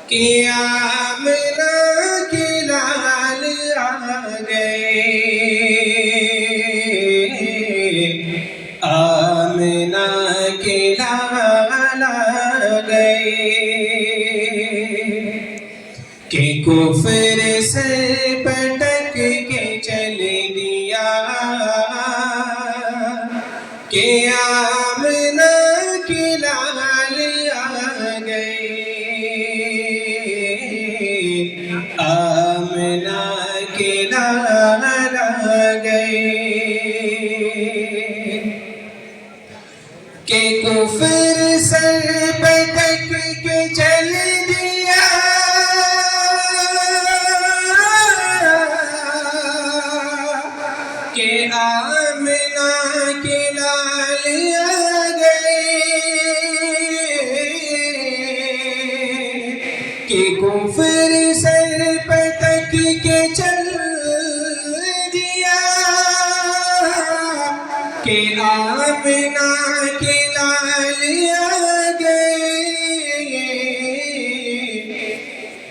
کہ آمنہ کے لال آ گئے، آمنہ کے لال آ گئے، کہ کفر سے پٹک کے چل دیا، کہ آمنہ کے لال آ گئے، آمنہ کے لال آ گئے، کہ کفر سر پٹک کے چل دیا، کہ آمنہ کے لال آ گئے، کہ کفر سر پٹک کے چل دیا، کہ آمنہ کے لال آ گئے،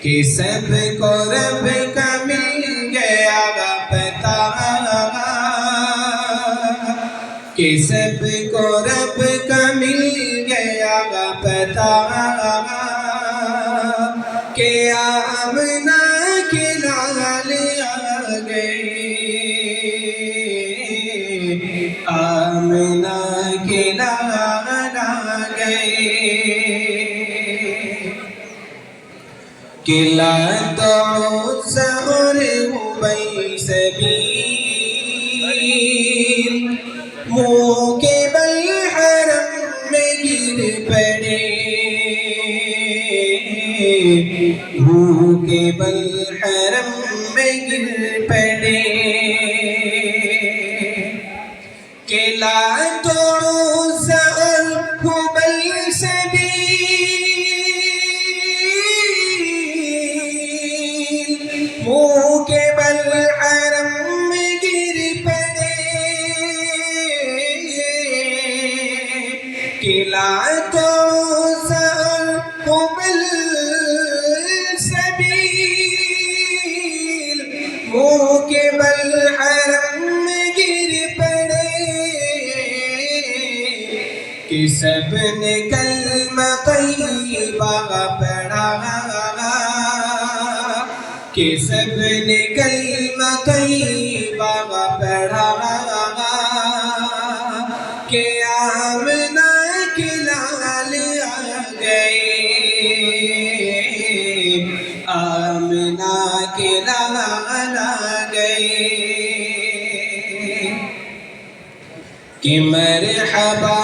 کہ سب کو رب کا مل گیا پتہ، کہ سب کو رب کا مل گیا پتہ، کہ آمنہ کے لال آ گئے، آمنہ کے لال آ گئے، کہ لات و عزیٰ اور ابی سبیل منہ کے بل حرم میں گر پڑے، منہ کے بل حرم میں گر پڑے، کہ لات و عزیٰ اور ابی سبیل منہ کے بل حرم میں گر پڑے، کہ لات و عزیٰ اور ابی سبیل منہ کے بل حرم میں گر پڑے، کہ سب نے کلمہ طیبہ پڑھا، کہ سب نے کلمہ طیبہ پڑھا، کہ آمنہ کے لال آ گئے، آمنہ کے لال آ گئے، کہ مرحبا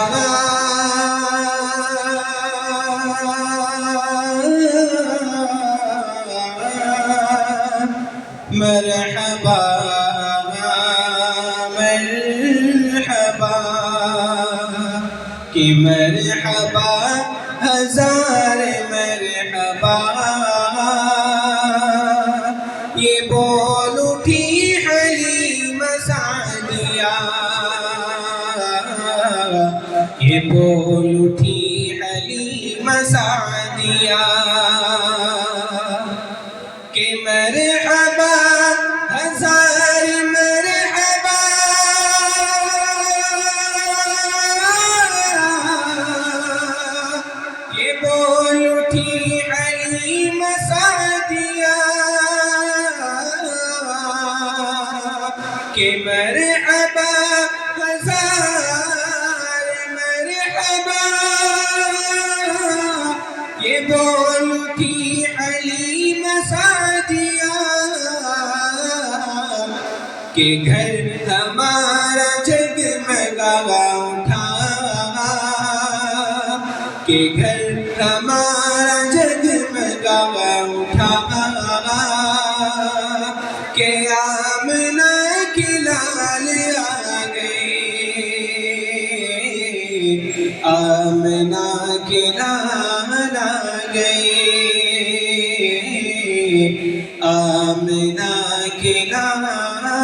مرحبا مرحبا، کہ مرحبا ہزار مرحبا، یہ بول اٹھی حلیمہ سعدیہ، یہ بول اٹھی حلیمہ سعدیہ، کہ مرحبا ہزار مرحبا، یہ بول اٹھی حلیمہ سعدیہ، کہ مرحبا ہزار مرحبا، یہ بول اٹھی حلیمہ سعدیہ، کہ گھر ہمارا جگمگا اٹھا، کہ گھر ہمارا جگمگا اٹھا، کہ آمنہ کے لال آ گئے، آمنہ کے لال آ گئے، آمنہ کے لال آ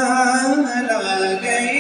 گئے۔